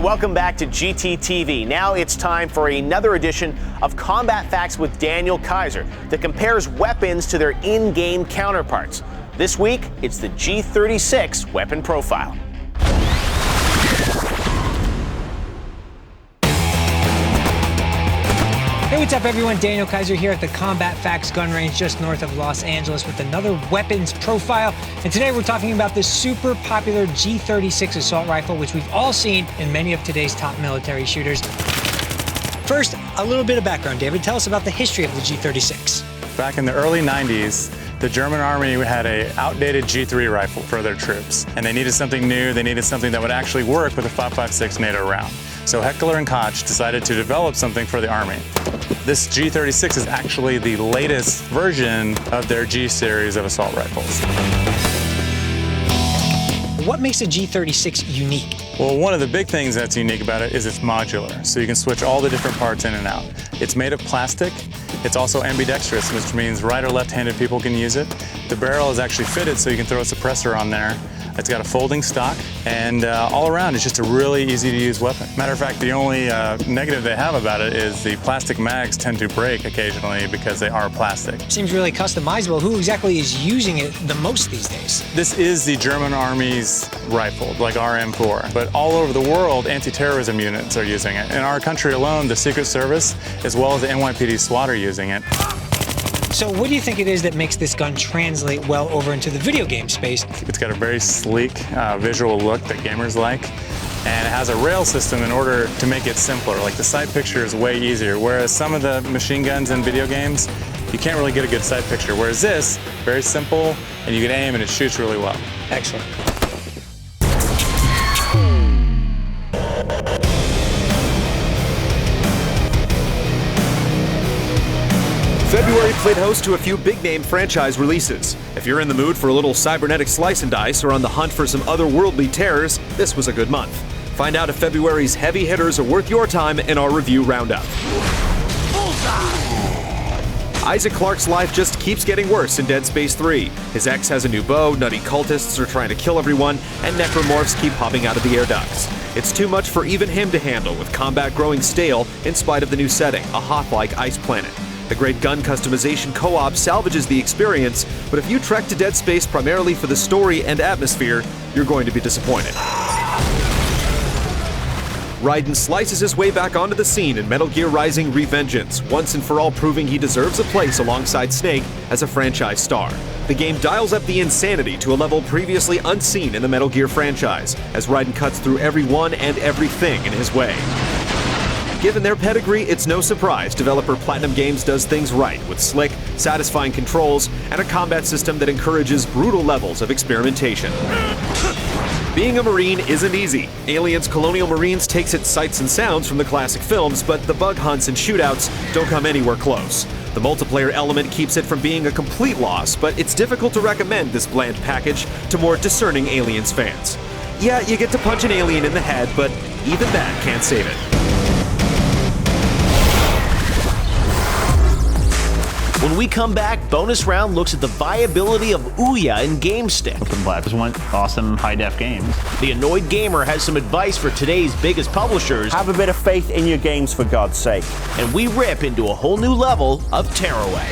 welcome back to GTTV. Now it's time for another edition of Combat Facts with Daniel Kaiser that compares weapons to their in-game counterparts. This week, it's the G36 weapon profile. Hey, what's up everyone? Daniel Kaiser here at the Combat Facts gun range just north of Los Angeles with another weapons profile. And today we're talking about the super popular G36 assault rifle, which we've all seen in many of today's top military shooters. First, a little bit of background, David. Tell us about the history of the G36. Back in the early 90s, the German army had an outdated G3 rifle for their troops, and they needed something new. They needed something that would actually work with a 5.56 NATO round. So Heckler & Koch decided to develop something for the Army. This G36 is actually the latest version of their G series of assault rifles. What makes a G36 unique? Well, one of the big things that's unique about it is it's modular, so you can switch all the different parts in and out. It's made of plastic. It's also ambidextrous, which means right or left-handed people can use it. The barrel is actually fitted so you can throw a suppressor on there. It's got a folding stock, and all around it's just a really easy to use weapon. Matter of fact, the only negative they have about it is the plastic mags tend to break occasionally because they are plastic. Seems really customizable. Who exactly is using it the most these days? This is the German Army's rifle, like RM4. But all over the world, anti-terrorism units are using it. In our country alone, the Secret Service, as well as the NYPD SWAT are using it. So what do you think it is that makes this gun translate well over into the video game space? It's got a very sleek visual look that gamers like, and it has a rail system in order to make it simpler. Like the sight picture is way easier, whereas some of the machine guns in video games, you can't really get a good sight picture, whereas this, very simple, and you can aim and it shoots really well. Excellent. February played host to a few big-name franchise releases. If you're in the mood for a little cybernetic slice and dice or on the hunt for some otherworldly terrors, this was a good month. Find out if February's heavy hitters are worth your time in our review roundup. Isaac Clarke's life just keeps getting worse in Dead Space 3. His ex has a new beau, nutty cultists are trying to kill everyone, and necromorphs keep popping out of the air ducts. It's too much for even him to handle, with combat growing stale in spite of the new setting, a Hoth-like ice planet. The great gun customization co-op salvages the experience, but if you trek to Dead Space primarily for the story and atmosphere, you're going to be disappointed. Raiden slices his way back onto the scene in Metal Gear Rising: Revengeance, once and for all proving he deserves a place alongside Snake as a franchise star. The game dials up the insanity to a level previously unseen in the Metal Gear franchise, as Raiden cuts through everyone and everything in his way. Given their pedigree, it's no surprise developer Platinum Games does things right, with slick, satisfying controls and a combat system that encourages brutal levels of experimentation. Being a Marine isn't easy. Alien's Colonial Marines takes its sights and sounds from the classic films, but the bug hunts and shootouts don't come anywhere close. The multiplayer element keeps it from being a complete loss, but it's difficult to recommend this bland package to more discerning Aliens fans. Yeah, you get to punch an alien in the head, but even that can't save it. When we come back, bonus round looks at the viability of Ouya in GameStick. Open Black just want awesome high-def games. The Annoyed Gamer has some advice for today's biggest publishers. Have a bit of faith in your games, for God's sake. And we rip into a whole new level of tearaway.